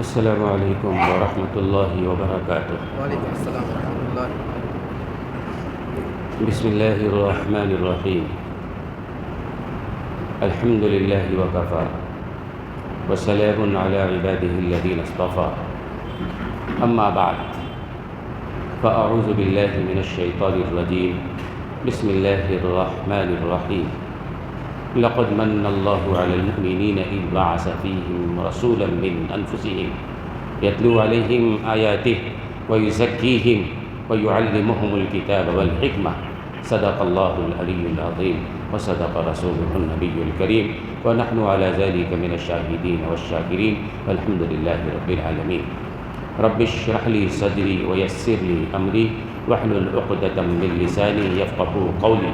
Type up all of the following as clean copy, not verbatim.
السلام علیکم ورحمۃ اللہ وبرکاتہ۔ وعلیکم السلام ورحمۃ اللہ۔ بسم اللہ الرحمن الرحیم۔ الحمد للہ وکفی وسلام علی عبادہ الذین اصطفی، اما بعد فاعوذ باللہ من الشیطان الرجیم، بسم اللہ الرحمن الرحیم۔ لقد من اللہ علی المؤمنین اذ بعث فیہم رسولا من انفسہم یتلو علیہم آیاتہ ویزکیہم ویعلمہم الکتاب والحکمہ، صدق اللہ العلی العظیم وصدق رسولہ النبی الکریم، ونحن علی ذلک من الشاہدین والشاکرین، والحمد للہ رب العالمین۔ رب اشرح لی صدری ویسر لی امری واحلل عقدۃ من لسانی یفقہوا قولی،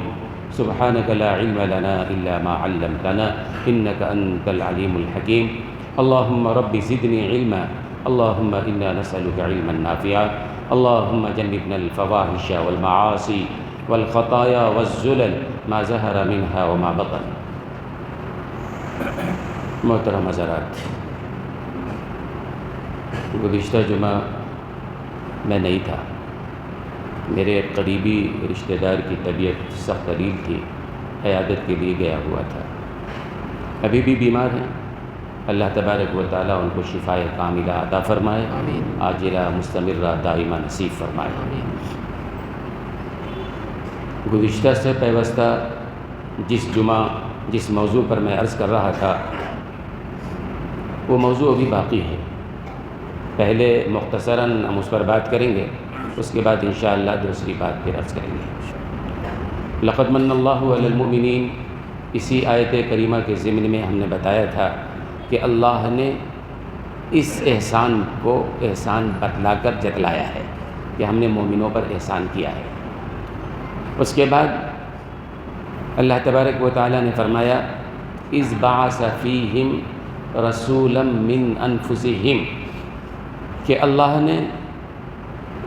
سبحانک لا علم لنا الا ما علمتنا انک انت العلیم الحکیم۔ اللہم رب زدنی علما، اللہم انا نسألک علما نافعا، اللہم جنبنا الفواحش والمعاصی والخطایا والزلل ما ظہر منها وما بطن۔ محترم حضرات، گزشتہ جمعہ میں نہیں تھا، میرے ایک قریبی رشتہ دار کی طبیعت سخت علیل تھی، عیادت کے لیے گیا ہوا تھا، ابھی بھی بیمار ہیں۔ اللہ تبارک و تعالیٰ ان کو شفائے کاملہ عطا فرمائے، آمین۔ عاجلہ مستمرہ دائمہ نصیب فرمائے۔ آمین۔ گزشتہ سے پیوستہ جس موضوع پر میں عرض کر رہا تھا، وہ موضوع ابھی باقی ہے۔ پہلے مختصراً ہم اس پر بات کریں گے، اس کے بعد انشاءاللہ دوسری بات پھر عرض کریں گے۔ لقد من اللہ علی المؤمنین، اسی آیت کریمہ کے ضمن میں ہم نے بتایا تھا کہ اللہ نے اس احسان کو احسان بتلا کر جتلایا ہے کہ ہم نے مومنوں پر احسان کیا ہے۔ اس کے بعد اللہ تبارک و تعالیٰ نے فرمایا اذ بعث فیہم رسولا من انفسہم، کہ اللہ نے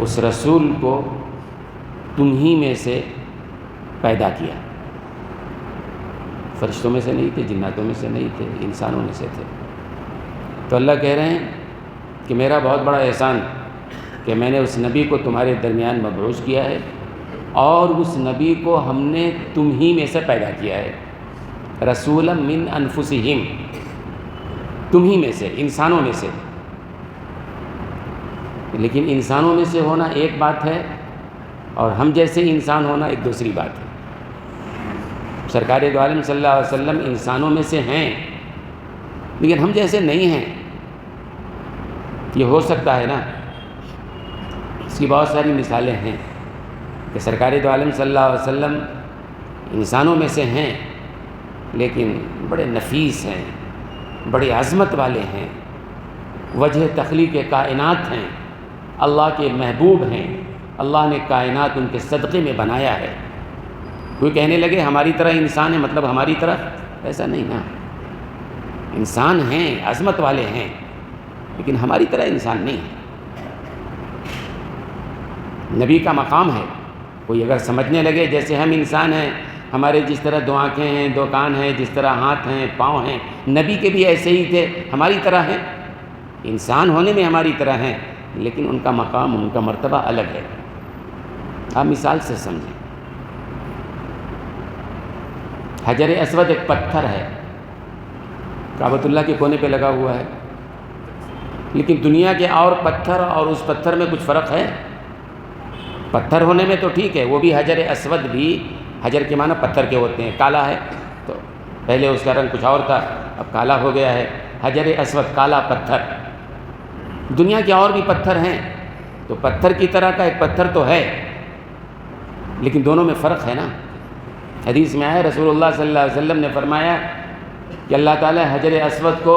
اس رسول کو تم ہی میں سے پیدا کیا۔ فرشتوں میں سے نہیں تھے، جناتوں میں سے نہیں تھے، انسانوں میں سے تھے۔ تو اللہ کہہ رہے ہیں کہ میرا بہت بڑا احسان کہ میں نے اس نبی کو تمہارے درمیان مبعوث کیا ہے، اور اس نبی کو ہم نے تم ہی میں سے پیدا کیا ہے۔ رسولا من انفسہم، تم ہی میں سے، انسانوں میں سے۔ لیکن انسانوں میں سے ہونا ایک بات ہے، اور ہم جیسے انسان ہونا ایک دوسری بات ہے۔ سرکار دو عالم صلی اللہ علیہ وسلم انسانوں میں سے ہیں، لیکن ہم جیسے نہیں ہیں۔ یہ ہو سکتا ہے نا، اس کی بہت ساری مثالیں ہیں کہ سرکار دو عالم صلی اللہ علیہ وسلم انسانوں میں سے ہیں، لیکن بڑے نفیس ہیں، بڑے عظمت والے ہیں، وجہ تخلیق کائنات ہیں، اللہ کے محبوب ہیں، اللہ نے کائنات ان کے صدقے میں بنایا ہے۔ کوئی کہنے لگے ہماری طرح انسان ہے، مطلب ہماری طرح، ایسا نہیں نا۔ انسان ہیں، عظمت والے ہیں، لیکن ہماری طرح انسان نہیں ہے۔ نبی کا مقام ہے، کوئی اگر سمجھنے لگے جیسے ہم انسان ہیں، ہمارے جس طرح دو آنکھیں ہیں، دو کان ہیں، جس طرح ہاتھ ہیں، پاؤں ہیں، نبی کے بھی ایسے ہی تھے، ہماری طرح ہیں، انسان ہونے میں ہماری طرح ہیں، لیکن ان کا مقام، ان کا مرتبہ الگ ہے۔ آپ مثال سے سمجھیں، حجر اسود ایک پتھر ہے، کعبۃ اللہ کے کونے پہ لگا ہوا ہے، لیکن دنیا کے اور پتھر اور اس پتھر میں کچھ فرق ہے؟ پتھر ہونے میں تو ٹھیک ہے، وہ بھی حجر اسود بھی، حجر کے معنی پتھر کے ہوتے ہیں، کالا ہے، تو پہلے اس کا رنگ کچھ اور تھا، اب کالا ہو گیا ہے، حجر اسود کالا پتھر۔ دنیا کے اور بھی پتھر ہیں، تو پتھر کی طرح کا ایک پتھر تو ہے، لیکن دونوں میں فرق ہے نا۔ حدیث میں آیا، رسول اللہ صلی اللہ علیہ وسلم نے فرمایا کہ اللہ تعالیٰ حجر اسود کو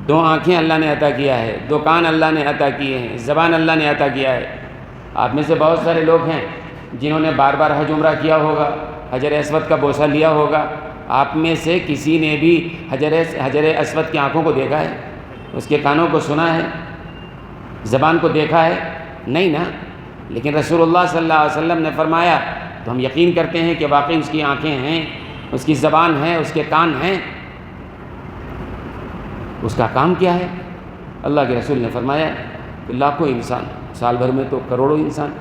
دو آنکھیں اللہ نے عطا کیا ہے، دو کان اللہ نے عطا کیے ہیں، زبان اللہ نے عطا کیا ہے۔ آپ میں سے بہت سارے لوگ ہیں جنہوں نے بار بار حج عمرہ کیا ہوگا، حجر اسود کا بوسہ لیا ہوگا۔ آپ میں سے کسی نے بھی حجر اسود کی آنکھوں کو دیکھا ہے، اس کے کانوں کو سنا ہے، زبان کو دیکھا ہے؟ نہیں نا۔ لیکن رسول اللہ صلی اللہ علیہ وسلم نے فرمایا تو ہم یقین کرتے ہیں کہ واقعی اس کی آنکھیں ہیں، اس کی زبان ہے، اس کے کان ہیں۔ اس کا کام کیا ہے؟ اللہ کے رسول نے فرمایا کہ لاکھوں انسان، سال بھر میں تو کروڑوں انسان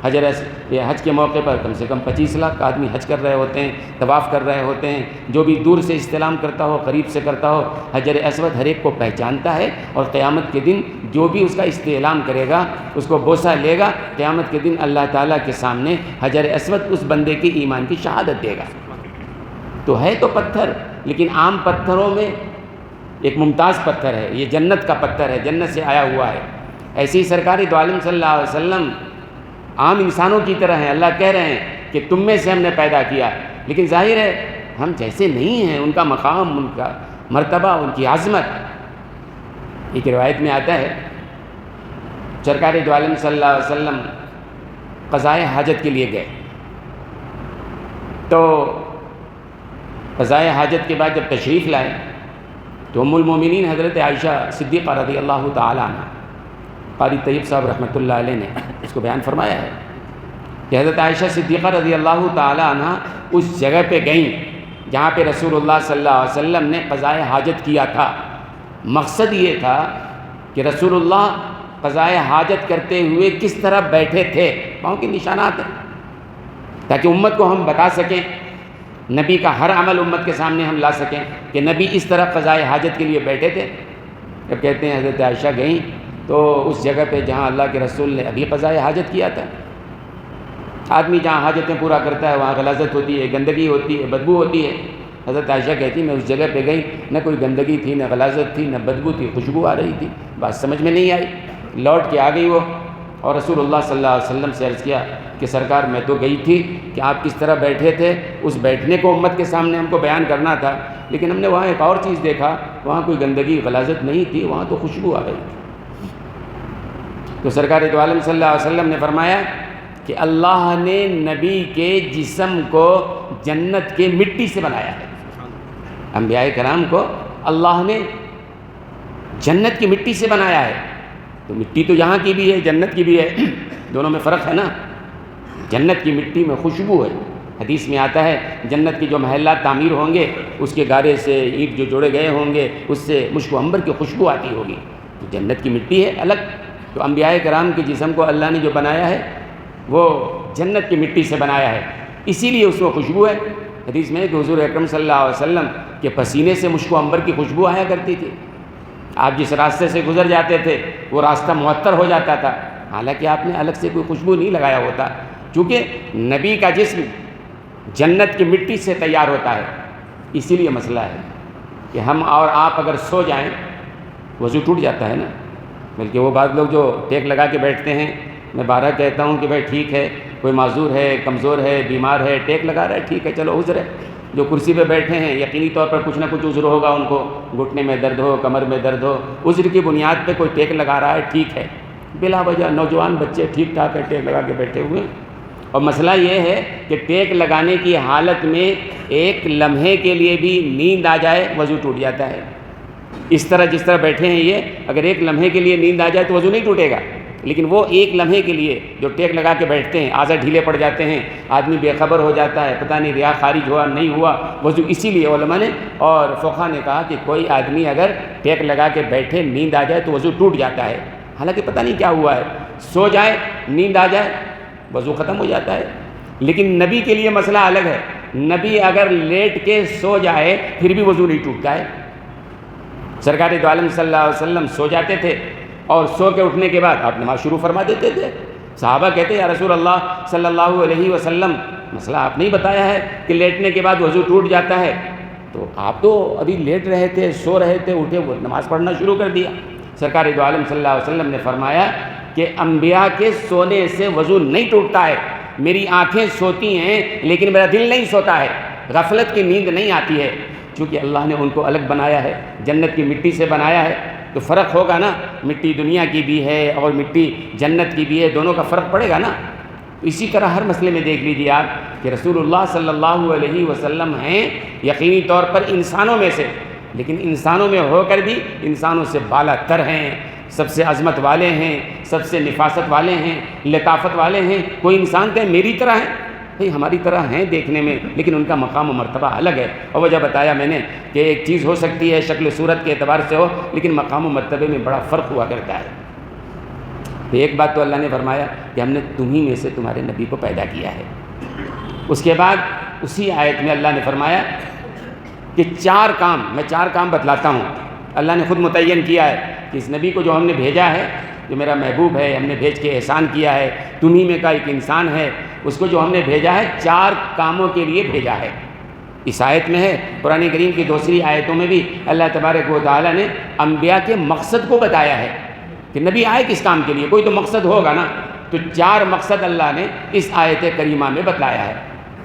یہ حج کے موقع پر کم سے کم 25 لاکھ آدمی حج کر رہے ہوتے ہیں، طواف کر رہے ہوتے ہیں۔ جو بھی دور سے استلام کرتا ہو، قریب سے کرتا ہو، حجر اسود ہر ایک کو پہچانتا ہے، اور قیامت کے دن جو بھی اس کا استعلام کرے گا، اس کو بوسہ لے گا، قیامت کے دن اللہ تعالیٰ کے سامنے حجر اسود اس بندے کی ایمان کی شہادت دے گا۔ تو ہے تو پتھر، لیکن عام پتھروں میں ایک ممتاز پتھر ہے، یہ جنت کا پتھر ہے، جنت سے آیا ہوا ہے۔ ایسے ہی سرکار دو عالم صلی اللہ علیہ وسلم عام انسانوں کی طرح ہیں۔ اللہ کہہ رہے ہیں کہ تم میں سے ہم نے پیدا کیا، لیکن ظاہر ہے ہم جیسے نہیں ہیں۔ ان کا مقام، ان کا مرتبہ، ان کی عظمت، ایک روایت میں آتا ہے سرکار دو عالم صلی اللہ علیہ وسلم قضائے حاجت کے لیے گئے، تو قضائے حاجت کے بعد جب تشریف لائے تو ام المومنین حضرت عائشہ صدیقہ رضی اللہ تعالیٰ عنہ، قاری طیب صاحب رحمۃ اللہ علیہ نے اس کو بیان فرمایا ہے کہ حضرت عائشہ صدیقہ رضی اللہ تعالیٰ عنہ اس جگہ پہ گئیں جہاں پہ رسول اللہ صلی اللہ علیہ وسلم نے قضائے حاجت کیا تھا۔ مقصد یہ تھا کہ رسول اللہ قضائے حاجت کرتے ہوئے کس طرح بیٹھے تھے، پاؤں کے نشانات ہیں، تاکہ امت کو ہم بتا سکیں، نبی کا ہر عمل امت کے سامنے ہم لا سکیں کہ نبی اس طرح قضائے حاجت کے لیے بیٹھے تھے۔ جب کہتے ہیں حضرت عائشہ گئیں تو اس جگہ پہ جہاں اللہ کے رسول نے ابھی قضائے حاجت کیا تھا، آدمی جہاں حاجتیں پورا کرتا ہے وہاں غلاظت ہوتی ہے، گندگی ہوتی ہے، بدبو ہوتی ہے۔ حضرت عائشہ کہتی میں اس جگہ پہ گئی، نہ کوئی گندگی تھی، نہ غلاظت تھی، نہ بدبو تھی، خوشبو آ رہی تھی، بات سمجھ میں نہیں آئی۔ لوٹ کے آ گئی وہ، اور رسول اللہ صلی اللہ علیہ وسلم سے عرض کیا کہ سرکار میں تو گئی تھی کہ آپ کس طرح بیٹھے تھے، اس بیٹھنے کو امت کے سامنے ہم کو بیان کرنا تھا، لیکن ہم نے وہاں ایک اور چیز دیکھا، وہاں کوئی گندگی غلاظت نہیں تھی، وہاں تو خوشبو آ گئی تھی۔ تو سرکار دو عالم صلی اللہ علیہ وسلم نے فرمایا کہ اللہ نے نبی کے جسم کو جنت کے مٹی سے بنایا ہے۔ انبیاء کرام کو اللہ نے جنت کی مٹی سے بنایا ہے۔ تو مٹی تو یہاں کی بھی ہے، جنت کی بھی ہے، دونوں میں فرق ہے نا۔ جنت کی مٹی میں خوشبو ہے، حدیث میں آتا ہے جنت کے جو محلات تعمیر ہوں گے اس کے گارے سے اینٹ جو جوڑے گئے ہوں گے اس سے مشک و عنبر کی خوشبو آتی ہوگی۔ تو جنت کی مٹی ہے الگ۔ تو انبیاء کرام کے جسم کو اللہ نے جو بنایا ہے وہ جنت کی مٹی سے بنایا ہے، اسی لیے اس میں خوشبو ہے۔ حدیث میں کہ حضور اکرم صلی اللہ علیہ وسلم کے پسینے سے مشک و عنبر کی خوشبو آیا کرتی تھی۔ آپ جس راستے سے گزر جاتے تھے وہ راستہ معطر ہو جاتا تھا، حالانکہ آپ نے الگ سے کوئی خوشبو نہیں لگایا ہوتا، چونکہ نبی کا جسم جنت کی مٹی سے تیار ہوتا ہے۔ اسی لیے مسئلہ ہے کہ ہم اور آپ اگر سو جائیں وضو ٹوٹ جاتا ہے نا، بلکہ وہ بعض لوگ جو ٹیک لگا کے بیٹھتے ہیں، میں بارہ کہتا ہوں کہ بھائی ٹھیک ہے، کوئی معذور ہے، کمزور ہے، بیمار ہے، ٹیک لگا رہا ہے، ٹھیک ہے، چلو عذر ہے۔ جو کرسی پہ بیٹھے ہیں یقینی طور پر کچھ نہ کچھ عذر ہوگا، ان کو گھٹنے میں درد ہو، کمر میں درد ہو، عذر کی بنیاد پہ کوئی ٹیک لگا رہا ہے، ٹھیک ہے، بلا وجہ نوجوان بچے ٹھیک ٹھاک ہے ٹیک لگا کے بیٹھے ہوئے۔ اور مسئلہ یہ ہے کہ ٹیک لگانے کی حالت میں ایک لمحے کے لیے بھی نیند آ جائے وضو ٹوٹ جاتا ہے۔ اس طرح جس طرح بیٹھے ہیں یہ، اگر ایک لمحے کے لیے نیند آ جائے تو وضو نہیں ٹوٹے گا، لیکن وہ ایک لمحے کے لیے جو ٹیک لگا کے بیٹھتے ہیں، اعضاء ڈھیلے پڑ جاتے ہیں، آدمی بے خبر ہو جاتا ہے، پتہ نہیں ریا خارج ہوا نہیں ہوا، وضو اسی لیے علماء نے اور فقہا نے کہا کہ کوئی آدمی اگر ٹیک لگا کے بیٹھے نیند آ جائے تو وضو ٹوٹ جاتا ہے، حالانکہ پتہ نہیں کیا ہوا ہے، سو جائے نیند آ جائے وضو ختم ہو جاتا ہے۔ لیکن نبی کے لیے مسئلہ الگ ہے، نبی اگر لیٹ کے سو جائے پھر بھی وضو نہیں ٹوٹتا ہے۔ سرکار دو عالم صلی اللہ علیہ وسلم سو جاتے تھے اور سو کے اٹھنے کے بعد آپ نماز شروع فرما دیتے تھے۔ صحابہ کہتے ہیں یا رسول اللہ صلی اللہ علیہ وسلم، مسئلہ آپ نہیں بتایا ہے کہ لیٹنے کے بعد وضو ٹوٹ جاتا ہے، تو آپ تو ابھی لیٹ رہے تھے، سو رہے تھے، اٹھے وہ نماز پڑھنا شروع کر دیا۔ سرکار دو عالم صلی اللہ علیہ وسلم نے فرمایا کہ انبیاء کے سونے سے وضو نہیں ٹوٹتا ہے، میری آنکھیں سوتی ہیں لیکن میرا دل نہیں سوتا ہے، غفلت کی نیند نہیں آتی ہے، چونکہ اللہ نے ان کو الگ بنایا ہے، جنت کی مٹی سے بنایا ہے، تو فرق ہوگا نا، مٹی دنیا کی بھی ہے اور مٹی جنت کی بھی ہے، دونوں کا فرق پڑے گا نا۔ اسی طرح ہر مسئلے میں دیکھ لیجیے آپ کہ رسول اللہ صلی اللہ علیہ وسلم ہیں یقینی طور پر انسانوں میں سے، لیکن انسانوں میں ہو کر بھی انسانوں سے بالا تر ہیں، سب سے عظمت والے ہیں، سب سے نفاست والے ہیں، لطافت والے ہیں۔ کوئی انسان کہے میری طرح ہے، بھئی ہماری طرح ہیں دیکھنے میں، لیکن ان کا مقام و مرتبہ الگ ہے، اور وجہ بتایا میں نے کہ ایک چیز ہو سکتی ہے شکل و صورت کے اعتبار سے ہو، لیکن مقام و مرتبے میں بڑا فرق ہوا کرتا ہے۔ ایک بات تو اللہ نے فرمایا کہ ہم نے تمہیں میں سے تمہارے نبی کو پیدا کیا ہے۔ اس کے بعد اسی آیت میں اللہ نے فرمایا کہ میں چار کام بتلاتا ہوں، اللہ نے خود متعین کیا ہے کہ اس نبی کو جو ہم نے بھیجا ہے، جو میرا محبوب ہے، ہم نے بھیج کے احسان کیا ہے، تمہیں میں کا ایک انسان ہے، اس کو جو ہم نے بھیجا ہے 4 کاموں کے لیے بھیجا ہے۔ اس آیت میں ہے، قرآن کریم کی دوسری آیتوں میں بھی اللہ تبارک و تعالیٰ نے انبیاء کے مقصد کو بتایا ہے کہ نبی آئے کس کام کے لیے، کوئی تو مقصد ہوگا نا، تو 4 مقصد اللہ نے اس آیت کریمہ میں بتلایا ہے۔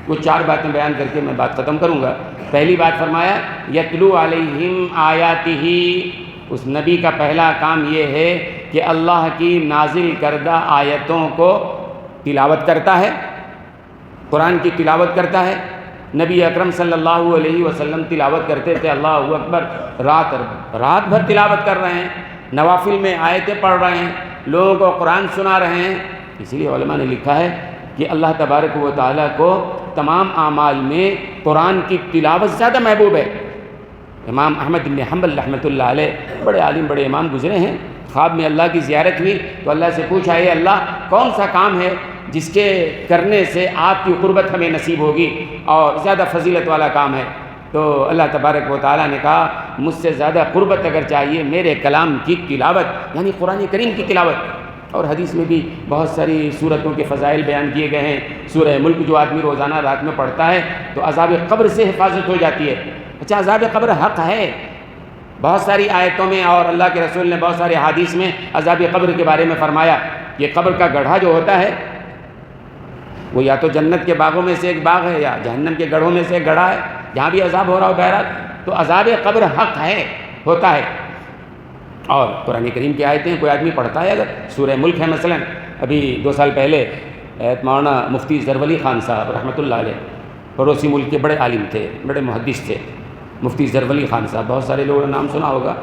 وہ 4 باتیں بیان کر کے میں بات ختم کروں گا۔ پہلی بات فرمایا یتلو علیہم آیاتہ، اس نبی کا پہلا کام یہ ہے کہ اللہ کی نازل کردہ آیتوں کو تلاوت کرتا ہے، قرآن کی تلاوت کرتا ہے۔ نبی اکرم صلی اللہ علیہ وسلم تلاوت کرتے تھے، اللہ اکبر، رات بھر تلاوت کر رہے ہیں، نوافل میں آیتیں پڑھ رہے ہیں، لوگوں کو قرآن سنا رہے ہیں۔ اسی لیے علماء نے لکھا ہے کہ اللہ تبارک و تعالیٰ کو تمام اعمال میں قرآن کی تلاوت زیادہ محبوب ہے۔ امام احمد بن حنبل رحمۃ اللہ علیہ بڑے عالم، بڑے امام گزرے ہیں، خواب میں اللہ کی زیارت ہوئی تو اللہ سے پوچھا، اے اللہ کون سا کام ہے جس کے کرنے سے آپ کی قربت ہمیں نصیب ہوگی اور زیادہ فضیلت والا کام ہے؟ تو اللہ تبارک و تعالیٰ نے کہا مجھ سے زیادہ قربت اگر چاہیے میرے کلام کی تلاوت، یعنی قرآن کریم کی تلاوت۔ اور حدیث میں بھی بہت ساری صورتوں کے فضائل بیان کیے گئے ہیں۔ سورہ ملک جو آدمی روزانہ رات میں پڑھتا ہے تو عذاب قبر سے حفاظت ہو جاتی ہے۔ اچھا، عذاب قبر حق ہے، بہت ساری آیتوں میں اور اللہ کے رسول نے بہت سارے حدیث میں عذاب قبر کے بارے میں فرمایا۔ یہ قبر کا گڑھا جو ہوتا ہے وہ یا تو جنت کے باغوں میں سے ایک باغ ہے یا جہنم کے گڑھوں میں سے ایک گڑھا ہے، جہاں بھی عذاب ہو رہا ہو بہرحال، تو عذاب قبر حق ہے، ہوتا ہے۔ اور قرآن کریم کی آیتیں کوئی آدمی پڑھتا ہے، اگر سورہ ملک ہے مثلا، ابھی 2 سال پہلے مولانا مفتی زرول خان صاحب رحمۃ اللہ علیہ، پڑوسی ملک کے بڑے عالم تھے، بڑے محدث تھے، مفتی زرول خان صاحب، بہت سارے لوگوں نے نام سنا ہوگا۔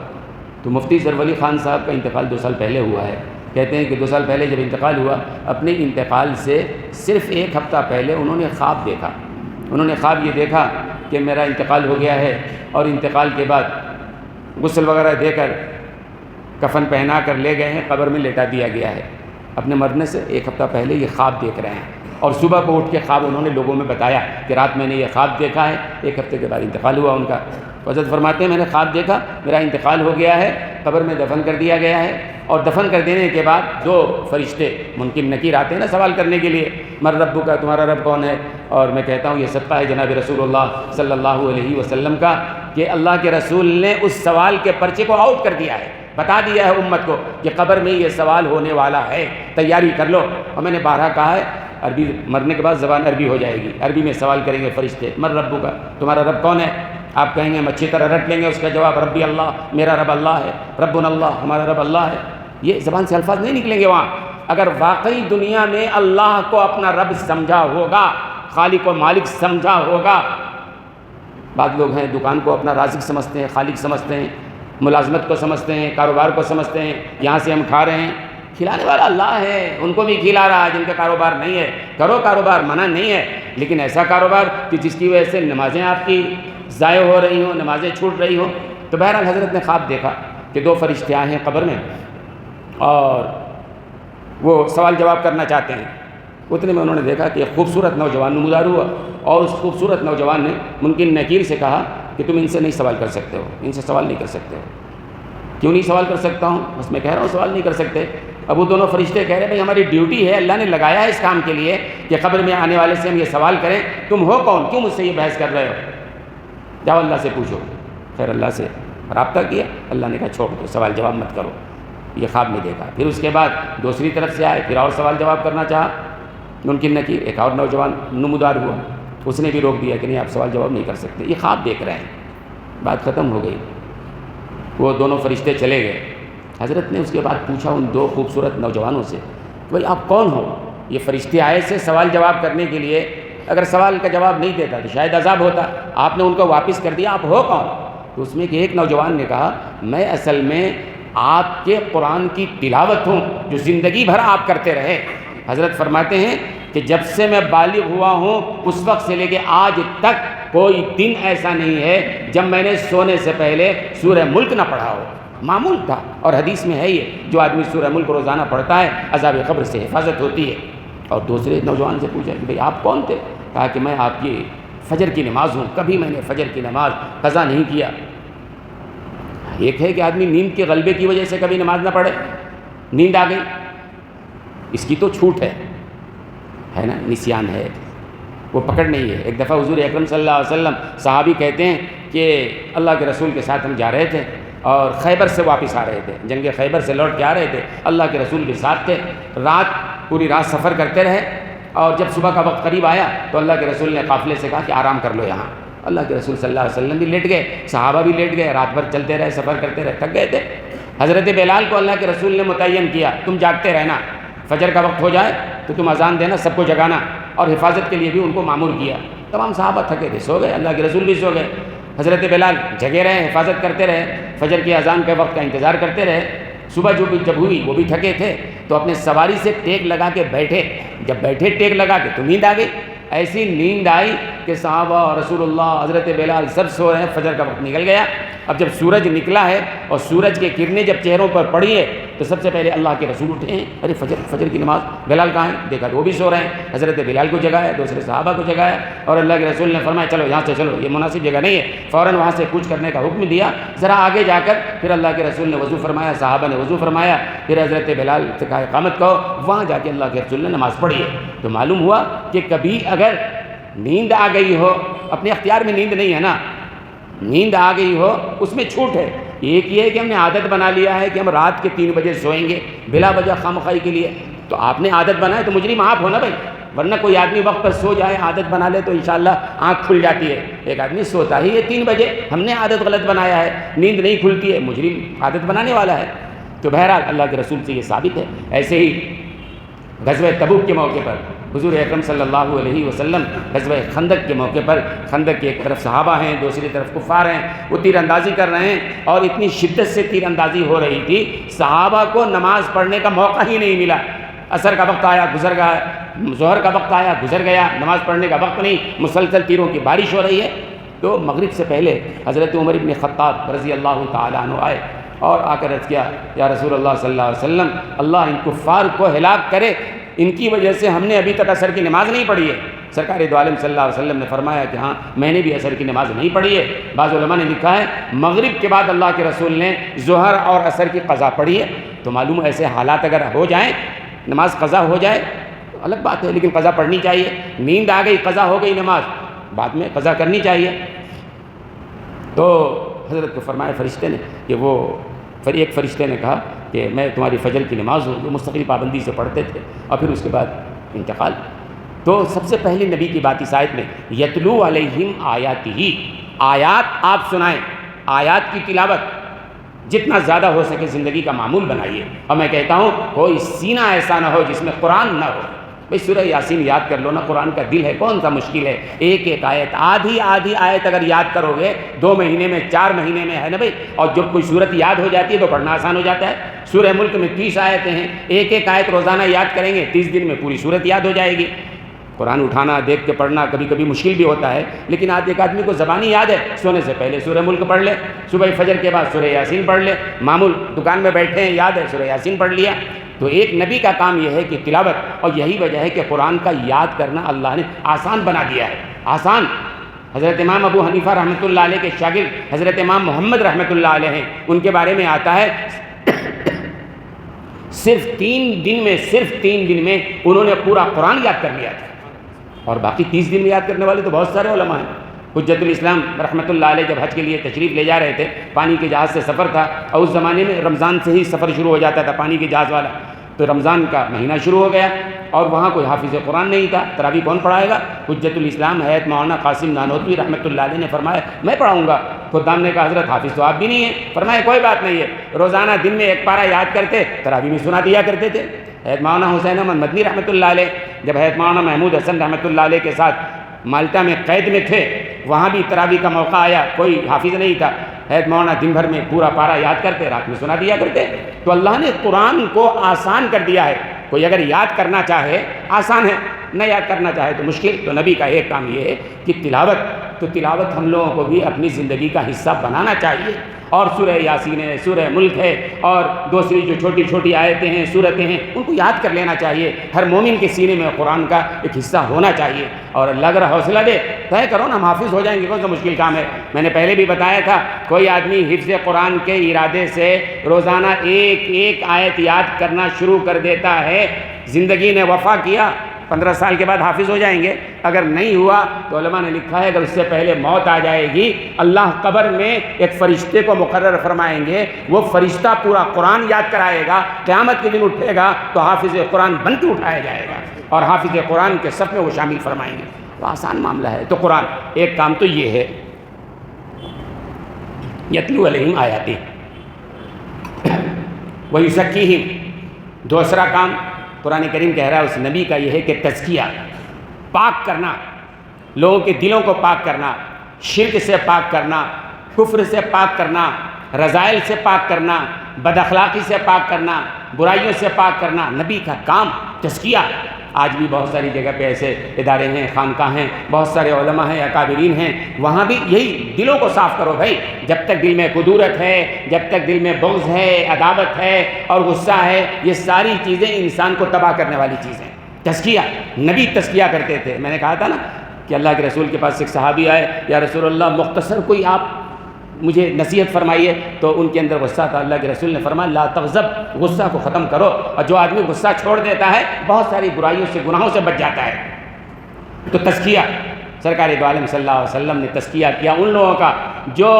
تو مفتی زرول خان صاحب کا انتقال 2 سال پہلے ہوا ہے۔ کہتے ہیں کہ 2 سال پہلے جب انتقال ہوا، اپنے انتقال سے صرف 1 ہفتہ پہلے انہوں نے خواب دیکھا۔ انہوں نے خواب یہ دیکھا کہ میرا انتقال ہو گیا ہے، اور انتقال کے بعد غسل وغیرہ دے کر کفن پہنا کر لے گئے ہیں، قبر میں لیٹا دیا گیا ہے۔ اپنے مرنے سے 1 ہفتہ پہلے یہ خواب دیکھ رہے ہیں، اور صبح کو اٹھ کے خواب انہوں نے لوگوں میں بتایا کہ رات میں نے یہ خواب دیکھا ہے۔ 1 ہفتے کے بعد انتقال ہوا ان کا۔ حضرت فرماتے ہیں میں نے خواب دیکھا، میرا انتقال ہو گیا ہے، قبر میں دفن کر دیا گیا ہے، اور دفن کر دینے کے بعد 2 فرشتے منکر نکیر آتے ہیں نا سوال کرنے کے لیے، من ربک کا، تمہارا رب کون ہے؟ اور میں کہتا ہوں یہ صدقہ ہے جناب رسول اللہ صلی اللہ علیہ وسلم کا کہ اللہ کے رسول نے اس سوال کے پرچے کو آؤٹ کر دیا ہے، بتا دیا ہے امت کو کہ قبر میں یہ سوال ہونے والا ہے، تیاری کر لو۔ اور میں نے 12 کہا ہے، عربی مرنے کے بعد زبان عربی ہو جائے گی، عربی میں سوال کریں گے فرشتے، من ربک کا، تمہارا رب کون ہے؟ آپ کہیں گے ہم اچھی طرح رٹ لیں گے اس کا جواب، ربی اللہ، میرا رب اللہ ہے، ربنا اللہ، ہمارا رب اللہ ہے۔ یہ زبان سے الفاظ نہیں نکلیں گے وہاں۔ اگر واقعی دنیا میں اللہ کو اپنا رب سمجھا ہوگا، خالق و مالک سمجھا ہوگا، بعض لوگ ہیں دکان کو اپنا رازق سمجھتے ہیں، خالق سمجھتے ہیں، ملازمت کو سمجھتے ہیں، کاروبار کو سمجھتے ہیں، یہاں سے ہم کھا رہے ہیں، کھلانے والا اللہ ہے، ان کو بھی کھلا رہا ہے جن کا کاروبار نہیں ہے۔ کرو کاروبار، منع نہیں ہے، لیکن ایسا کاروبار کہ جس کی وجہ سے نمازیں آپ کی ضائع ہو رہی ہوں، نمازیں چھوٹ رہی ہوں۔ تو بہرحال حضرت نے خواب دیکھا کہ 2 فرشتے آئے ہیں قبر میں اور وہ سوال جواب کرنا چاہتے ہیں۔ اتنے میں انہوں نے دیکھا کہ ایک خوبصورت نوجوان نمودار ہوا، اور اس خوبصورت نوجوان نے منکر نکیر سے کہا کہ تم ان سے نہیں سوال کر سکتے ہو، ان سے سوال نہیں کر سکتے ہو۔ کیوں نہیں سوال کر سکتا ہوں؟ بس میں کہہ رہا ہوں سوال نہیں کر سکتے۔ اب وہ دونوں فرشتے کہہ رہے بھائی ہماری ڈیوٹی ہے، اللہ نے لگایا ہے اس کام کے لیے کہ قبر میں آنے والے سے ہم یہ سوال کریں، تم ہو کون، کیوں مجھ سے یہ بحث کر رہے ہو؟ جاؤ اللہ سے پوچھو۔ خیر اللہ سے رابطہ کیا، اللہ نے کہا چھوڑ دو، سوال جواب مت کرو۔ یہ خواب میں دیکھا۔ پھر اس کے بعد دوسری طرف سے آئے، پھر اور سوال جواب کرنا چاہا منکر نکیر، ایک اور نوجوان نمودار ہوا، اس نے بھی روک دیا کہ نہیں آپ سوال جواب نہیں کر سکتے، یہ خواب دیکھ رہے ہیں۔ بات ختم ہو گئی، وہ دونوں فرشتے چلے گئے۔ حضرت نے اس کے بعد پوچھا ان 2 خوبصورت نوجوانوں سے بھائی آپ کون ہو؟ یہ فرشتے آئے سے سوال جواب کرنے کے لیے، اگر سوال کا جواب نہیں دیتا تو شاید عذاب ہوتا، آپ نے ان کو واپس کر دیا، آپ ہو کون؟ تو اس میں کہ ایک نوجوان نے کہا میں اصل میں آپ کے قرآن کی تلاوت ہوں جو زندگی بھر آپ کرتے رہے۔ حضرت فرماتے ہیں کہ جب سے میں بالغ ہوا ہوں اس وقت سے لے کے آج تک کوئی دن ایسا نہیں ہے جب میں نے سونے سے پہلے سورہ ملک نہ پڑھا ہو. معمول تھا. اور حدیث میں ہے یہ جو آدمی سورہ ملک روزانہ پڑھتا ہے عذاب قبر سے حفاظت ہوتی ہے. اور دوسرے نوجوان سے پوچھا کہ بھئی آپ کون تھے؟ کہا کہ میں آپ کی فجر کی نماز ہوں، کبھی میں نے فجر کی نماز قضا نہیں کیا. ایک ہے کہ آدمی نیند کے غلبے کی وجہ سے کبھی نماز نہ پڑھے، نیند آ گئی، اس کی تو چھوٹ ہے نا، نسیان ہے، وہ پکڑ نہیں ہے. ایک دفعہ حضور اکرم صلی اللہ علیہ وسلم صحابی کہتے ہیں کہ اللہ کے رسول کے ساتھ ہم جا رہے تھے اور خیبر سے واپس آ رہے تھے، جنگ خیبر سے لوٹ کے آ رہے تھے، اللہ کے رسول کے ساتھ تھے. پوری رات سفر کرتے رہے اور جب صبح کا وقت قریب آیا تو اللہ کے رسول نے قافلے سے کہا کہ آرام کر لو یہاں. اللہ کے رسول صلی اللہ علیہ وسلم بھی لیٹ گئے، صحابہ بھی لیٹ گئے، رات بھر چلتے رہے، سفر کرتے رہے، تھک گئے تھے. حضرت بلال کو اللہ کے رسول نے متعین کیا تم جاگتے رہنا، فجر کا وقت ہو جائے تو تم اذان دینا، سب کو جگانا، اور حفاظت کے لیے بھی ان کو مامور کیا. تمام صحابہ تھکے تھے، سو گئے، اللہ کے رسول بھی سو گئے. حضرت بلال جگے رہے، حفاظت کرتے رہے، فجر کی اذان کے وقت کا انتظار کرتے رہے. صبح جب ہوئی وہ بھی تھکے تھے تو اپنے سواری سے ٹیک لگا کے بیٹھے. جب بیٹھے ٹیک لگا کے تو نیند آ گئی. ایسی نیند آئی کہ صحابہ، رسول اللہ، حضرت بلال سب سو رہے ہیں، فجر کا وقت نکل گیا. اب جب سورج نکلا ہے اور سورج کی کرنیں جب چہروں پر پڑی ہے تو سب سے پہلے اللہ کے رسول اٹھے ہیں. ارے فجر کی نماز، بلال کہاں ہیں؟ دیکھا تو وہ بھی سو رہے ہیں. حضرت بلال کو جگایا، دوسرے صحابہ کو جگایا اور اللہ کے رسول نے فرمایا چلو یہاں سے چلو، یہ مناسب جگہ نہیں ہے. فوراً وہاں سے کوچ کرنے کا حکم دیا. ذرا آگے جا کر پھر اللہ کے رسول نے وضو فرمایا، صحابہ نے وضو فرمایا، پھر حضرت بلال سے کہا اقامت کہو. وہاں جا کے اللہ کے رسول نے نماز پڑھی ہے. تو معلوم ہوا کہ کبھی اگر نیند آ گئی ہو، اپنے اختیار میں نیند نہیں ہے نا، نیند آ گئی ہو اس میں چھوٹ ہے. ایک یہ ہے کہ ہم نے عادت بنا لیا ہے کہ ہم رات کے 3 بجے سوئیں گے بلا وجہ خامخواہی کے لیے. تو آپ نے عادت بنائے تو مجرم آپ ہو نا بھائی، ورنہ کوئی آدمی وقت پر سو جائے، عادت بنا لے تو انشاءاللہ آنکھ کھل جاتی ہے. ایک آدمی سوتا ہی ہے 3 بجے، ہم نے عادت غلط بنایا ہے، نیند نہیں کھلتی ہے، مجرم عادت بنانے والا ہے. تو بہرحال اللہ کے رسول سے یہ ثابت ہے. ایسے ہی غزوہ تبوک کے موقع پر حضور اکرم صلی اللہ علیہ وسلم غزوہ خندق کے موقع پر، خندق کی ایک طرف صحابہ ہیں، دوسری طرف کفار ہیں، وہ تیر اندازی کر رہے ہیں اور اتنی شدت سے تیر اندازی ہو رہی تھی صحابہ کو نماز پڑھنے کا موقع ہی نہیں ملا. عصر کا وقت آیا گزر گیا، ظہر کا وقت آیا گزر گیا، نماز پڑھنے کا وقت نہیں، مسلسل تیروں کی بارش ہو رہی ہے. تو مغرب سے پہلے حضرت عمر بن خطاب رضی اللہ تعالیٰ عنہ آئے اور آ کر عرض کیا یا رسول اللہ صلی اللہ علیہ وسلم، اللہ ان کفار کو ہلاک کرے، ان کی وجہ سے ہم نے ابھی تک عصر کی نماز نہیں پڑھی ہے. سرکار دو عالم صلی اللہ علیہ وسلم نے فرمایا کہ ہاں میں نے بھی عصر کی نماز نہیں پڑھی ہے. بعض علماء نے لکھا ہے مغرب کے بعد اللہ کے رسول نے ظہر اور عصر کی قضا پڑھی ہے. تو معلوم ایسے حالات اگر ہو جائیں، نماز قضا ہو جائے تو الگ بات ہے، لیکن قضا پڑھنی چاہیے. نیند آ گئی، قضا ہو گئی نماز، بعد میں قضا کرنی چاہیے. تو حضرت کو فرمایا فرشتے نے کہ وہ ایک فرشتے نے کہا کہ میں تمہاری فجر کی نماز ہوں، جو مستقل پابندی سے پڑھتے تھے، اور پھر اس کے بعد انتقال. تو سب سے پہلے نبی کی بات اس آیت میں یتلو علیہم آیاتہ، آیات آپ سنائیں، آیات کی تلاوت جتنا زیادہ ہو سکے زندگی کا معمول بنائیے. اور میں کہتا ہوں کوئی سینہ ایسا نہ ہو جس میں قرآن نہ ہو. بھئی سورہ یاسین یاد کر لو نا، قرآن کا دل ہے، کون سا مشکل ہے. ایک ایک آیت، آدھی آیت اگر یاد کرو گے 2 مہینے میں 4 مہینے میں، ہے نا بھئی. اور جب کوئی صورت یاد ہو جاتی ہے تو پڑھنا آسان ہو جاتا ہے. سورہ ملک میں 30 آیتیں ہیں، ایک ایک آیت روزانہ یاد کریں گے 30 دن میں پوری صورت یاد ہو جائے گی. قرآن اٹھانا، دیکھ کے پڑھنا کبھی کبھی مشکل بھی ہوتا ہے، لیکن آج ایک آدمی کو زبانی یاد ہے، سونے سے پہلے سورہ ملک پڑھ لے، صبح فجر کے بعد سورہ یاسین پڑھ لے، معمول دکان میں بیٹھے ہیں یاد ہے سورہ یاسین پڑھ لیا. تو ایک نبی کا کام یہ ہے کہ تلاوت، اور یہی وجہ ہے کہ قرآن کا یاد کرنا اللہ نے آسان بنا دیا ہے. آسان. حضرت امام ابو حنیفہ رحمۃ اللہ علیہ کے شاگرد حضرت امام محمد رحمۃ اللہ علیہ ہیں، ان کے بارے میں آتا ہے صرف 3 دن میں انہوں نے پورا قرآن یاد کر لیا تھا. اور باقی 30 دن میں یاد کرنے والے تو بہت سارے علماء ہیں. حجت الاسلام رحمۃ اللہ علیہ جب حج کے لیے تشریف لے جا رہے تھے، پانی کے جہاز سے سفر تھا، اور اس زمانے میں رمضان سے ہی سفر شروع ہو جاتا تھا پانی کے جہاز والا. تو رمضان کا مہینہ شروع ہو گیا اور وہاں کوئی حافظ قرآن نہیں تھا. تراویح کون پڑھائے گا؟ حجت الاسلام حیات مولانا قاسم نانوتوی رحمۃ اللہ علیہ نے فرمایا میں پڑھاؤں گا. خدام نے کہا حضرت حافظ تو آپ بھی نہیں ہیں. فرمایا کوئی بات نہیں ہے، روزانہ دن میں 1 پارہ یاد کرتے، تراویح میں سنا دیا کرتے تھے. حیات مولانا حسین احمد مدنی رحمۃ اللہ علیہ جب حیات مولانا محمود حسن رحمۃ اللہ علیہ کے ساتھ مالٹا میں قید میں تھے، وہاں بھی تراویح کا موقع آیا، کوئی حافظ نہیں تھا. حیات مولانا دن بھر میں پورا پارہ یاد کرتے، رات میں سنا دیا کرتے. تو اللہ نے قرآن کو آسان کر دیا ہے. کوئی اگر یاد کرنا چاہے آسان ہے، نہ یاد کرنا چاہے تو مشکل. تو نبی کا ایک کام یہ ہے کہ تلاوت ہم لوگوں کو بھی اپنی زندگی کا حصہ بنانا چاہیے. اور سورہ یاسین ہے, سورہ ملک ہے, اور دوسری جو چھوٹی چھوٹی آیتیں ہیں, سورتیں ہیں, ان کو یاد کر لینا چاہیے. ہر مومن کے سینے میں قرآن کا ایک حصہ ہونا چاہیے. اور اللہ اگر حوصلہ دے, طے کرو نا, ہم حافظ ہو جائیں گے. کون سا مشکل کام ہے؟ میں نے پہلے بھی بتایا تھا, کوئی آدمی حفظ قرآن کے ارادے سے روزانہ ایک ایک آیت یاد کرنا شروع کر دیتا ہے, زندگی نے وفا کیا, 15 سال کے بعد حافظ ہو جائیں گے. اگر نہیں ہوا تو علماء نے لکھا ہے اگر اس سے پہلے موت آ جائے گی, اللہ قبر میں ایک فرشتے کو مقرر فرمائیں گے, وہ فرشتہ پورا قرآن یاد کرائے گا, قیامت کے دن اٹھے گا تو حافظ قرآن بن کے اٹھایا جائے گا اور حافظ قرآن کے صف میں وہ شامل فرمائیں گے. تو آسان معاملہ ہے. تو قرآن ایک کام تو یہ ہے, یتلو علیہم آیاتہ ویزکیہم. دوسرا کام قرآن کریم کہہ رہا ہے اس نبی کا یہ ہے کہ تزکیہ, پاک کرنا, لوگوں کے دلوں کو پاک کرنا, شرک سے پاک کرنا, کفر سے پاک کرنا, رذائل سے پاک کرنا, بد اخلاقی سے پاک کرنا, برائیوں سے پاک کرنا. نبی کا کام تزکیہ. آج بھی بہت ساری جگہ پہ ایسے ادارے ہیں, خانقاہ ہیں, بہت سارے علماء ہیں, اکابرین ہیں, وہاں بھی یہی دلوں کو صاف کرو بھائی. جب تک دل میں کدورت ہے, جب تک دل میں بغض ہے, عداوت ہے اور غصہ ہے, یہ ساری چیزیں انسان کو تباہ کرنے والی چیزیں. تزکیہ, نبی تزکیہ کرتے تھے. میں نے کہا تھا نا کہ اللہ کے رسول کے پاس ایک صحابی آئے, یا رسول اللہ مختصر کوئی آپ مجھے نصیحت فرمائیے. تو ان کے اندر غصہ تھا. اللہ کے رسول نے فرمایا لا تغضب, غصہ کو ختم کرو. اور جو آدمی غصہ چھوڑ دیتا ہے بہت ساری برائیوں سے, گناہوں سے بچ جاتا ہے. تو تزکیہ, سرکار دو عالم صلی اللہ علیہ وسلم نے تزکیہ کیا ان لوگوں کا جو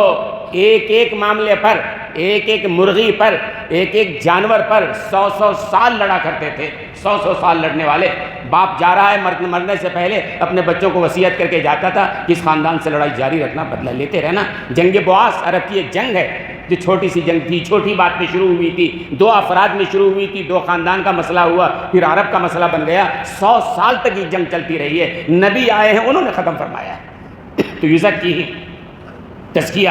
ایک ایک معاملے پر, ایک ایک مرغی پر, ایک ایک جانور پر 100 سال لڑا کرتے تھے. 100 سال لڑنے والے. باپ جا رہا ہے مرنے سے پہلے اپنے بچوں کو وصیت کر کے جاتا تھا کہ اس خاندان سے لڑائی جاری رکھنا, بدلہ لیتے رہنا. جنگ بواس عرب کی ایک جنگ ہے جو چھوٹی سی جنگ تھی, چھوٹی بات میں شروع ہوئی تھی, 2 افراد میں شروع ہوئی تھی, 2 خاندان کا مسئلہ ہوا, پھر عرب کا مسئلہ بن گیا. 100 سال تک یہ جنگ چلتی رہی ہے. نبی آئے ہیں, انہوں نے ختم فرمایا ہے. تو یزکی, تزکیہ.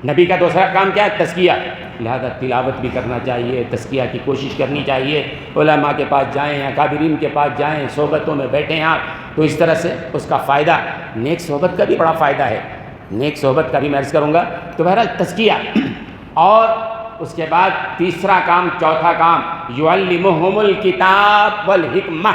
نبی کا دوسرا کام کیا ہے؟ تزکیہ. لہذا تلاوت بھی کرنا چاہیے, تزکیہ کی کوشش کرنی چاہیے. علماء کے پاس جائیں, اکابرین کے پاس جائیں, صحبتوں میں بیٹھیں آپ, تو اس طرح سے اس کا فائدہ. نیک صحبت کا بھی بڑا فائدہ ہے, نیک صحبت کا بھی میں عرض کروں گا. تو بہرحال تزکیہ. اور اس کے بعد تیسرا کام, چوتھا کام, یعلمہم الکتاب والحکمہ,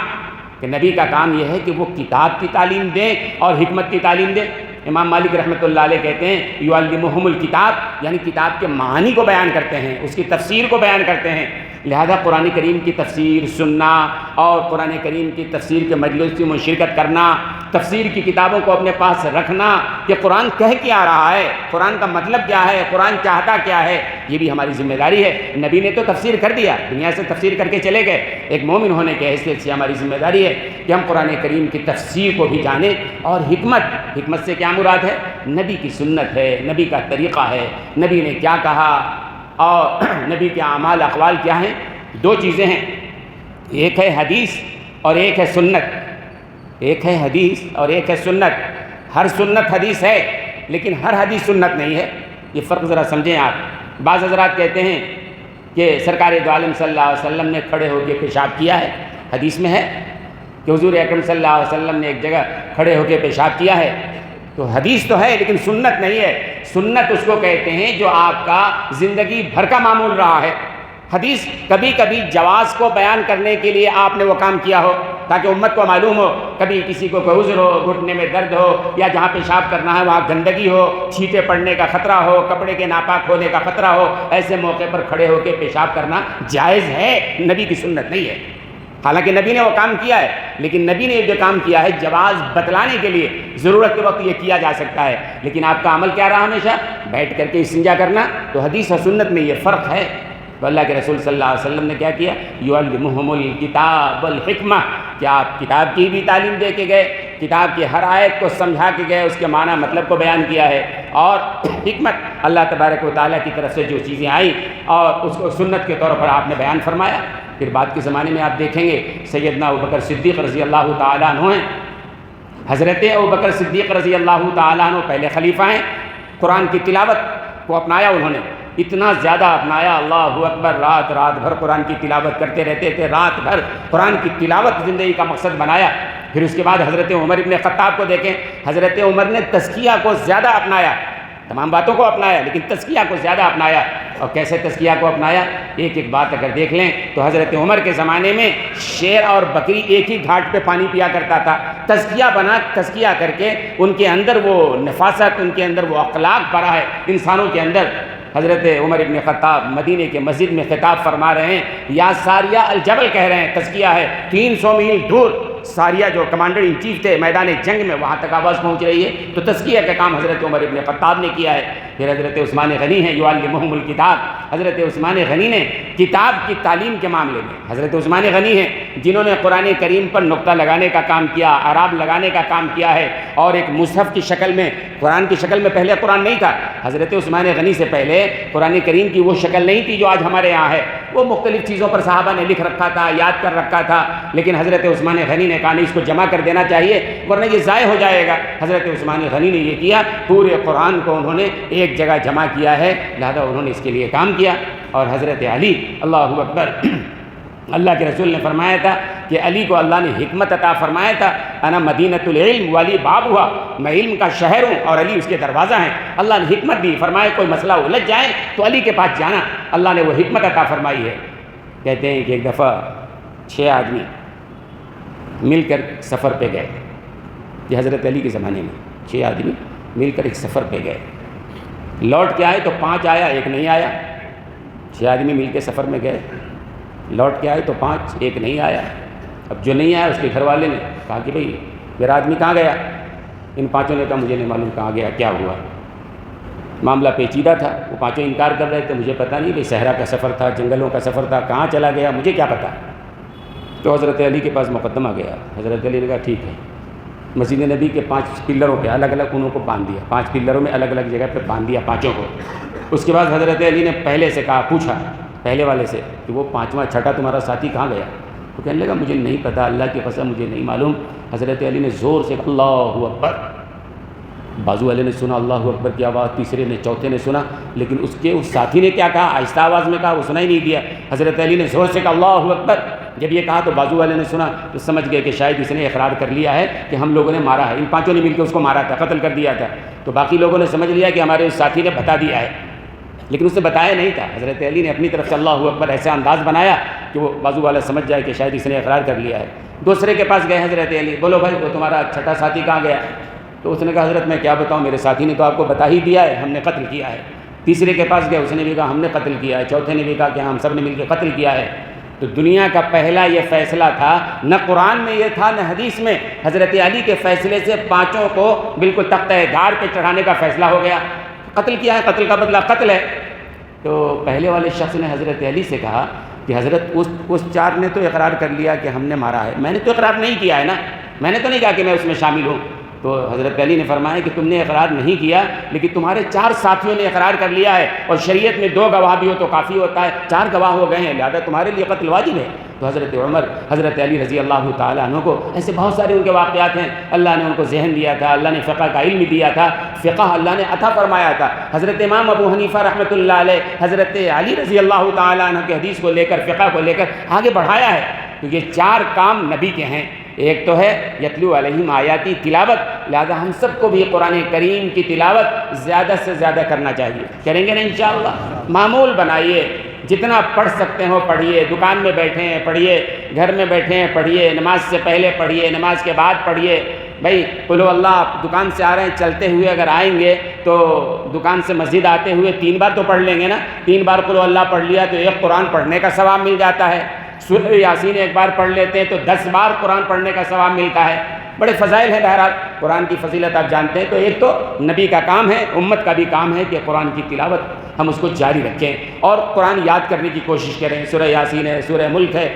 کہ نبی کا کام یہ ہے کہ وہ کتاب کی تعلیم دیں اور حکمت کی تعلیم دیں. امام مالک رحمۃ اللہ علیہ کہتے ہیں یعلمہم الکتاب, یعنی کتاب کے معانی کو بیان کرتے ہیں, اس کی تفسیر کو بیان کرتے ہیں. لہذا قرآن کریم کی تفسیر سننا اور قرآن کریم کی تفسیر کے مجلس میں شرکت کرنا, تفسیر کی کتابوں کو اپنے پاس رکھنا کہ قرآن کہہ کیا رہا ہے, قرآن کا مطلب کیا ہے, قرآن چاہتا کیا ہے, یہ بھی ہماری ذمہ داری ہے. نبی نے تو تفسیر کر دیا, دنیا سے تفسیر کر کے چلے گئے. ایک مومن ہونے کے حیثیت سے ہماری ذمہ داری ہے کہ ہم قرآن کریم کی تفسیر کو بھی جانیں. اور حکمت سے کیا مراد ہے؟ نبی کی سنت ہے, نبی کا طریقہ ہے, نبی نے کیا کہا اور نبی کے اعمال اقوال کیا ہیں. 2 چیزیں ہیں, ایک ہے حدیث اور ایک ہے سنت. ایک ہے حدیث اور ایک ہے سنت. ہر سنت حدیث ہے لیکن ہر حدیث سنت نہیں ہے. یہ فرق ذرا سمجھیں آپ. بعض حضرات کہتے ہیں کہ سرکار دو عالم صلی اللہ علیہ وسلم نے کھڑے ہو کے پیشاب کیا ہے. حدیث میں ہے کہ حضور اکرم صلی اللہ علیہ وسلم نے ایک جگہ کھڑے ہو کے پیشاب کیا ہے. تو حدیث تو ہے لیکن سنت نہیں ہے. سنت اس کو کہتے ہیں جو آپ کا زندگی بھر کا معمول رہا ہے. حدیث کبھی کبھی جواز کو بیان کرنے کے لیے آپ نے وہ کام کیا ہو تاکہ امت کو معلوم ہو. کبھی کسی کو کوئی عذر ہو, گھٹنے میں درد ہو, یا جہاں پیشاب کرنا ہے وہاں گندگی ہو, چھینٹے پڑنے کا خطرہ ہو, کپڑے کے ناپاک ہونے کا خطرہ ہو, ایسے موقع پر کھڑے ہو کے پیشاب کرنا جائز ہے, نبی کی سنت نہیں ہے. حالانکہ نبی نے وہ کام کیا ہے, لیکن نبی نے جو کام کیا ہے جواز بتلانے کے لیے, ضرورت کے وقت یہ کیا جا سکتا ہے. لیکن آپ کا عمل کیا رہا ہمیشہ؟ بیٹھ کر کے استنجا کرنا. تو حدیث اور سنت میں یہ فرق ہے. تو اللہ کے رسول صلی اللہ علیہ وسلم نے کیا کیا؟ یعلمہم الکتاب والحکمہ, کہ آپ کتاب کی بھی تعلیم دے کے گئے, کتاب کی ہر آیت کو سمجھا کے گئے, اس کے معنی مطلب کو بیان کیا ہے. اور حکمت اللہ تبارک و تعالیٰ کی طرف سے جو چیزیں آئیں اور اس کو سنت کے طور پر آپ نے بیان فرمایا. پھر بعد کے زمانے میں آپ دیکھیں گے سیدنا ابوبکر صدیق رضی اللہ تعالیٰ عنہ ہیں. حضرت ابوبکر صدیق رضی اللہ تعالیٰ عنہ پہلے خلیفہ ہیں. قرآن کی تلاوت کو اپنایا انہوں نے, اتنا زیادہ اپنایا, اللہ اکبر, رات بھر قرآن کی تلاوت کرتے رہتے تھے. رات بھر قرآن کی تلاوت زندگی کا مقصد بنایا. پھر اس کے بعد حضرت عمر ابن خطاب کو دیکھیں، حضرت عمر نے تزکیہ کو زیادہ اپنایا، تمام باتوں کو اپنایا لیکن تزکیہ کو زیادہ اپنایا۔ اور کیسے تزکیہ کو اپنایا؟ ایک ایک بات اگر دیکھ لیں تو حضرت عمر کے زمانے میں شیر اور بکری ایک ہی گھاٹ پہ پانی پیا کرتا تھا، تزکیہ کر کے ان کے اندر وہ نفاست، ان کے اندر وہ اخلاق بھرا ہے انسانوں کے اندر۔ حضرت عمر ابن خطاب مدینے کے مسجد میں خطاب فرما رہے ہیں، یا ساریہ الجبل کہہ رہے ہیں، تزکیہ ہے 300 میل دور ساریہ جو کمانڈر ان چیف تھے میدان جنگ میں، وہاں تک آواز پہنچ رہی ہے، تو تزکیہ کا کام حضرت عمر ابن خطاب نے کیا ہے۔ پھر حضرت عثمان غنی ہیں یعلمہم الکتاب، حضرت عثمان غنی نے کتاب کی تعلیم کے معاملے میں، حضرت عثمان غنی ہیں جنہوں نے قرآن کریم پر نقطہ لگانے کا کام کیا، اعراب لگانے کا کام کیا ہے، اور ایک مصحف کی شکل میں، قرآن کی شکل میں پہلے قرآن نہیں تھا، حضرت عثمان غنی سے پہلے قرآن کریم کی وہ شکل نہیں تھی جو آج ہمارے یہاں ہے، وہ مختلف چیزوں پر صحابہ نے لکھ رکھا تھا، یاد کر رکھا تھا، لیکن حضرت عثمان غنی نے کہا نہیں، اس کو جمع کر دینا چاہیے ورنہ یہ ضائع ہو جائے گا۔ حضرت عثمان غنی نے یہ کیا، پورے قرآن کو انہوں نے ایک جگہ جمع کیا ہے، لہذا انہوں نے اس کے لیے کام کیا۔ اور حضرت علی، اللہ اکبر، اللہ کے رسول نے فرمایا تھا کہ علی کو اللہ نے حکمت عطا فرمایا تھا، انا مدینۃ العلم وعلی بابھا، میں علم کا شہر ہوں اور علی اس کے دروازہ ہیں۔ اللہ نے حکمت دی، فرمایا کوئی مسئلہ الجھ جائے تو علی کے پاس جانا، اللہ نے وہ حکمت عطا فرمائی ہے۔ کہتے ہیں کہ ایک دفعہ 6 آدمی مل کر سفر پہ گئے، یہ حضرت علی کے زمانے میں 6 آدمی مل کر ایک سفر پہ گئے، لوٹ کے آئے تو 5 آیا، 1 نہیں آیا۔ 6 آدمی مل کے سفر میں گئے، لوٹ کے آئے تو 5، 1 نہیں آیا۔ اب جو نہیں آیا اس کے گھر والے نے کہا کہ بھئی میرا آدمی کہاں گیا؟ ان 5 نے کہا مجھے نہیں معلوم کہاں گیا، کیا ہوا۔ معاملہ پیچیدہ تھا، وہ 5 انکار کر رہے تھے، مجھے پتہ نہیں، بھئی صحرا کا سفر تھا، جنگلوں کا سفر تھا، کہاں چلا گیا مجھے کیا پتہ۔ تو حضرت علی کے پاس مقدمہ گیا، حضرت علی نے کہا ٹھیک ہے، مسجد نبی کے 5 پلروں پہ الگ الگ انہوں کو باندھ دیا، 5 پلروں میں الگ الگ جگہ پہ باندھ دیا 5 کو۔ اس کے بعد حضرت علی نے پہلے سے کہا، پوچھا پہلے والے سے کہ وہ 5واں 6ٹھا تمہارا ساتھی کہاں گیا؟ وہ کہنے لگا مجھے نہیں پتہ، اللہ کی قسم مجھے نہیں معلوم۔ حضرت علی نے زور سے اللہ اکبر، بازو والے نے سنا اللہ اکبر کی آواز، تیسرے نے، چوتھے نے سنا، لیکن اس ساتھی نے کیا کہا؟ آہستہ آواز میں کہا، وہ سنا ہی نہیں دیا۔ حضرت علی نے زور سے کہا اللہ اکبر، جب یہ کہا تو بازو والے نے سنا تو سمجھ گئے کہ شاید اس نے اقرار کر لیا ہے کہ ہم لوگوں نے مارا ہے، ان 5 نے مل کے اس کو مارا تھا، قتل کر دیا تھا۔ تو باقی لوگوں نے سمجھ لیا کہ ہمارے اس ساتھی نے بتا دیا ہے، لیکن اس نے بتایا نہیں تھا۔ حضرت علی نے اپنی طرف سے اللہ اکبر ایسا انداز بنایا کہ وہ بازو والا سمجھ جائے کہ شاید اس نے اقرار کر لیا ہے۔ دوسرے کے پاس گئے حضرت علی، بولو بھائی وہ تمہارا 6ٹھا ساتھی کہاں گیا؟ تو اس نے کہا حضرت میں کیا بتاؤں، میرے ساتھی نے تو آپ کو بتا ہی دیا ہے، ہم نے قتل کیا ہے۔ تیسرے کے پاس گئے، اس نے بھی کہا ہم نے قتل کیا ہے۔ چوتھے نے بھی کہا کہ ہم سب نے مل کے قتل کیا ہے۔ تو دنیا کا پہلا یہ فیصلہ تھا، نہ قرآن میں یہ تھا نہ حدیث میں، حضرت علی کے فیصلے سے 5 کو بالکل تختہ دار پہ چڑھانے کا فیصلہ ہو گیا۔ قتل کیا ہے، قتل کا بدلہ قتل ہے۔ تو پہلے والے شخص نے حضرت علی سے کہا کہ حضرت اس 4 نے تو اقرار کر لیا کہ ہم نے مارا ہے، میں نے تو اقرار نہیں کیا ہے نا، میں نے تو نہیں کہا کہ میں اس میں شامل ہوں۔ تو حضرت علی نے فرمایا کہ تم نے اقرار نہیں کیا، لیکن تمہارے 4 ساتھیوں نے اقرار کر لیا ہے، اور شریعت میں 2 گواہ بھی ہو تو کافی ہوتا ہے، 4 گواہ ہو گئے ہیں، لہذا تمہارے لیے قتل واجب ہے۔ تو حضرت عمر، حضرت علی رضی اللہ تعالیٰ عنہ کو ایسے بہت سارے ان کے واقعات ہیں، اللہ نے ان کو ذہن دیا تھا، اللہ نے فقہ کا علم دیا تھا، فقہ اللہ نے عطا فرمایا تھا۔ حضرت امام ابو حنیفہ رحمۃ اللہ علیہ حضرت علی رضی اللہ تعالیٰ عنہ کے حدیث کو لے کر، فقہ کو لے کر آگے بڑھایا ہے۔ تو یہ 4 کام نبی کے ہیں، ایک تو ہے یتلو علیہم آیاتی تلاوت، لہذا ہم سب کو بھی قرآن کریم کی تلاوت زیادہ سے زیادہ کرنا چاہیے، کریں گے نا انشاءاللہ؟ معمول بنائیے، جتنا پڑھ سکتے ہو پڑھیے، دکان میں بیٹھے ہیں پڑھیے، گھر میں بیٹھے ہیں پڑھیے، نماز سے پہلے پڑھیے، نماز کے بعد پڑھیے۔ بھائی قل ہو اللہ، آپ دکان سے آ رہے ہیں، چلتے ہوئے اگر آئیں گے تو دکان سے مسجد آتے ہوئے 3 بار تو پڑھ لیں گے نا، 3 بار قل ہو اللہ پڑھ لیا تو 1 قرآن پڑھنے کا ثواب مل جاتا ہے۔ سورہ یاسین 1 بار پڑھ لیتے ہیں تو 10 بار قرآن پڑھنے کا ثواب ملتا ہے۔ بڑے فضائل ہیں، بہرحال قرآن کی فضیلت آپ جانتے ہیں۔ تو ایک تو نبی کا کام ہے، امت کا بھی کام ہے کہ قرآن کی تلاوت ہم اس کو جاری رکھیں اور قرآن یاد کرنے کی کوشش کریں۔ سورہ یاسین ہے، سورہ ملک ہے،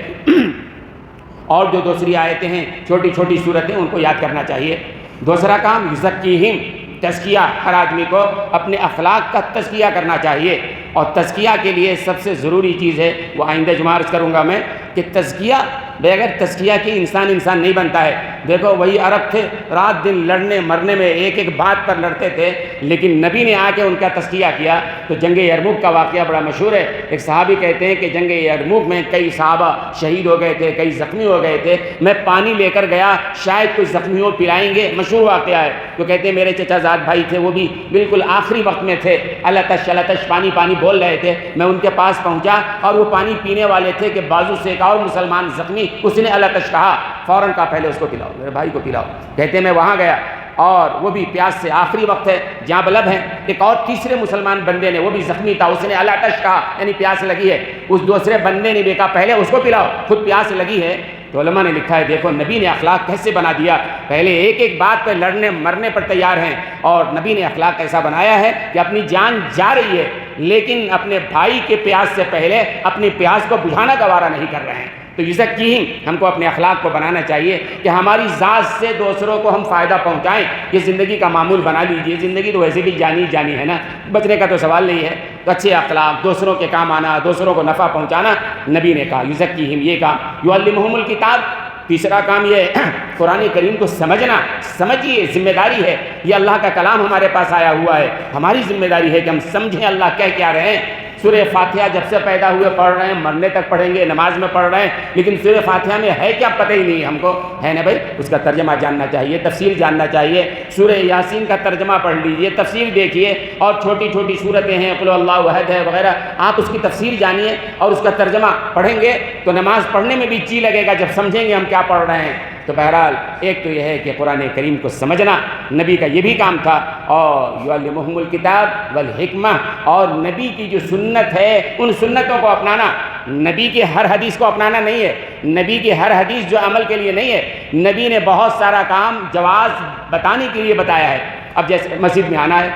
اور جو دوسری آیتیں ہیں، چھوٹی چھوٹی صورتیں، ان کو یاد کرنا چاہیے۔ دوسرا کام یزکیہم، تزکیہ، ہر آدمی کو اپنے اخلاق کا تزکیہ کرنا چاہیے، اور تزکیہ کے لیے سب سے ضروری چیز ہے، وہ آئندہ جمعہ عرض کروں گا میں، کہ تزکیہ بغیر تزکیہ کے انسان نہیں بنتا ہے۔ دیکھو وہی عرب تھے، رات دن لڑنے مرنے میں ایک ایک بات پر لڑتے تھے، لیکن نبی نے آ کے ان کا تزکیہ کیا۔ تو جنگ یرموک کا واقعہ بڑا مشہور ہے۔ ایک صحابی کہتے ہیں کہ جنگ یرموک میں کئی صحابہ شہید ہو گئے تھے، کئی زخمی ہو گئے تھے، میں پانی لے کر گیا، شاید کوئی زخمی ہو پلائیں گے، مشہور واقعہ ہے۔ تو کہتے ہیں میرے چچا زاد بھائی تھے، وہ بھی بالکل آخری وقت میں تھے، التش التش پانی پانی بول رہے تھے۔ میں ان کے پاس پہنچا اور وہ پانی پینے والے تھے کہ بازو سے ایک اور مسلمان زخمی، اس نے التش کہا، فوراً کہا پہلے اس کو پلاؤ، میرے بھائی کو پلاؤ۔ کہتے ہیں میں وہاں گیا اور وہ بھی پیاس سے آخری وقت ہے، جاں بلب ہیں۔ ایک اور تیسرے مسلمان بندے نے، وہ بھی زخمی تھا، اس نے التش کہا، یعنی پیاس لگی ہے۔ اس دوسرے بندے نے بھی کہا پہلے اس کو پلاؤ، خود پیاس لگی ہے۔ تو علماء نے لکھا ہے دیکھو نبی نے اخلاق کیسے بنا دیا، پہلے ایک ایک بات پہ لڑنے مرنے پر تیار ہیں، اور نبی نے اخلاق ایسا بنایا ہے کہ اپنی جان جا رہی ہے لیکن اپنے بھائی کے پیاس سے پہلے اپنی پیاس کو بجھانا گوارا نہیں کر رہے ہیں۔ تو یزکیہم، ہم کو اپنے اخلاق کو بنانا چاہیے کہ ہماری ذات سے دوسروں کو ہم فائدہ پہنچائیں۔ یہ زندگی کا معمول بنا لیجئے، زندگی تو ویسے بھی جانی جانی ہے نا، بچنے کا تو سوال نہیں ہے۔ تو اچھے اخلاق، دوسروں کے کام آنا، دوسروں کو نفع پہنچانا، نبی نے کہا یزکیہم، یہ کام۔ یعلمہم الکتاب، تیسرا کام یہ ہے قرآن کریم کو سمجھنا، سمجھیے، ذمہ داری ہے، یہ اللہ کا کلام ہمارے پاس آیا ہوا ہے، ہماری ذمہ داری ہے کہ ہم سمجھیں اللہ کہہ کیا رہے ہیں۔ سورہ فاتحہ جب سے پیدا ہوئے پڑھ رہے ہیں، مرنے تک پڑھیں گے، نماز میں پڑھ رہے ہیں، لیکن سورہ فاتحہ میں ہے کیا پتہ ہی نہیں ہم کو، ہے نا بھائی؟ اس کا ترجمہ جاننا چاہیے، تفسیر جاننا چاہیے۔ سورہ یاسین کا ترجمہ پڑھ لیجئے، تفسیر دیکھیے، اور چھوٹی چھوٹی صورتیں ہیں، قل اللہ احد ہے وغیرہ، آپ اس کی تفسیر جانیے اور اس کا ترجمہ پڑھیں گے تو نماز پڑھنے میں بھی جی لگے گا جب سمجھیں گے ہم کیا پڑھ رہے ہیں۔ تو بہرحال ایک تو یہ ہے کہ قرآن کریم کو سمجھنا، نبی کا یہ بھی کام تھا، اور یعلمہم الکتاب والحکمہ، اور نبی کی جو سنت ہے ان سنتوں کو اپنانا۔ نبی کی ہر حدیث کو اپنانا نہیں ہے، نبی کی ہر حدیث جو عمل کے لیے نہیں ہے، نبی نے بہت سارا کام جواز بتانے کے لیے بتایا ہے۔ اب جیسے مسجد میں آنا ہے،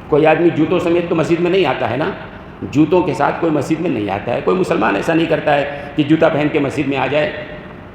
کوئی آدمی جوتوں سمیت تو مسجد میں نہیں آتا ہے نا، جوتوں کے ساتھ کوئی مسجد میں نہیں آتا ہے، کوئی مسلمان ایسا نہیں کرتا ہے کہ جوتا پہن کے مسجد میں آ جائے۔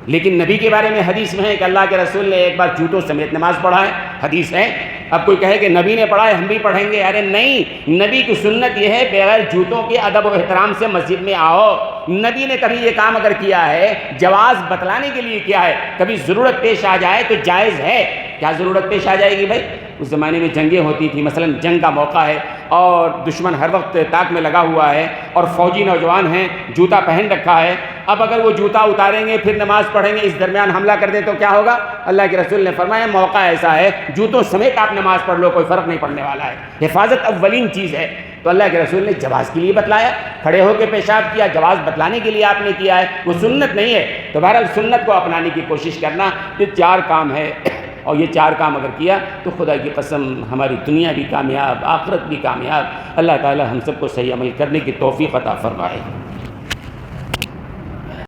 لیکن نبی کے بارے میں حدیث میں ہے کہ اللہ کے رسول نے ایک بار جوتوں سمیت نماز پڑھا ہے، حدیث ہے۔ اب کوئی کہے کہ نبی نے پڑھا ہے ہم بھی پڑھیں گے، ارے نہیں، نبی کی سنت یہ ہے بغیر جوتوں کے ادب و احترام سے مسجد میں آؤ۔ نبی نے کبھی یہ کام اگر کیا ہے جواز بتلانے کے لیے کیا ہے، کبھی ضرورت پیش آ جائے تو جائز ہے۔ کیا ضرورت پیش آ جائے گی بھائی؟ اس زمانے میں جنگیں ہوتی تھیں، مثلا جنگ کا موقع ہے اور دشمن ہر وقت طاق میں لگا ہوا ہے اور فوجی نوجوان ہیں، جوتا پہن رکھا ہے، اب اگر وہ جوتا اتاریں گے پھر نماز پڑھیں گے، اس درمیان حملہ کر دیں تو کیا ہوگا؟ اللہ کے رسول نے فرمایا موقع ایسا ہے جوتوں سمیت آپ نماز پڑھ لو، کوئی فرق نہیں پڑنے والا ہے، حفاظت اولین چیز ہے۔ تو اللہ کے رسول نے جواز کے لیے بتلایا، کھڑے ہو کے پیشاب کیا، جواز بتلانے کے لیے آپ نے کیا ہے، وہ سنت نہیں ہے۔ تو بہرحال سنت کو اپنانے کی کوشش کرنا، یہ چار کام ہے، اور یہ چار کام اگر کیا تو خدا کی قسم ہماری دنیا بھی کامیاب، آخرت بھی کامیاب۔ اللہ تعالی ہم سب کو صحیح عمل کرنے کی توفیق عطا فرمائے۔